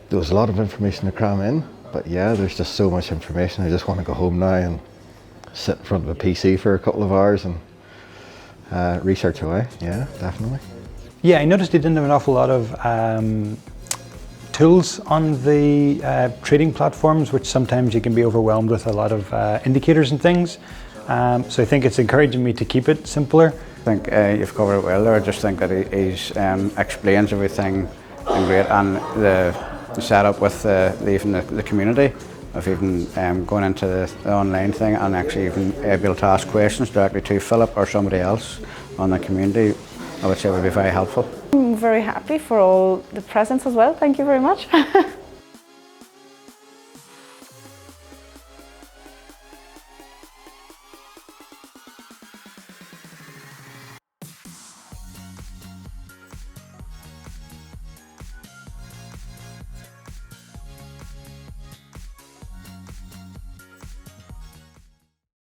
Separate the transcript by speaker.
Speaker 1: there was a lot of information to cram in, but yeah, there's just so much information. I just want to go home now and sit in front of a PC for a couple of hours and research away. Yeah, definitely.
Speaker 2: Yeah, I noticed you didn't have an awful lot of tools on the trading platforms, which sometimes you can be overwhelmed with a lot of indicators and things. So I think it's encouraging me to keep it simpler.
Speaker 3: I think you've covered it well there. I just think that he explains everything in great, and the setup with even the community of even going into the online thing and actually even able to ask questions directly to Philip or somebody else on the community, I would say would be very helpful.
Speaker 4: I'm very happy for all the presents as well. Thank you very much.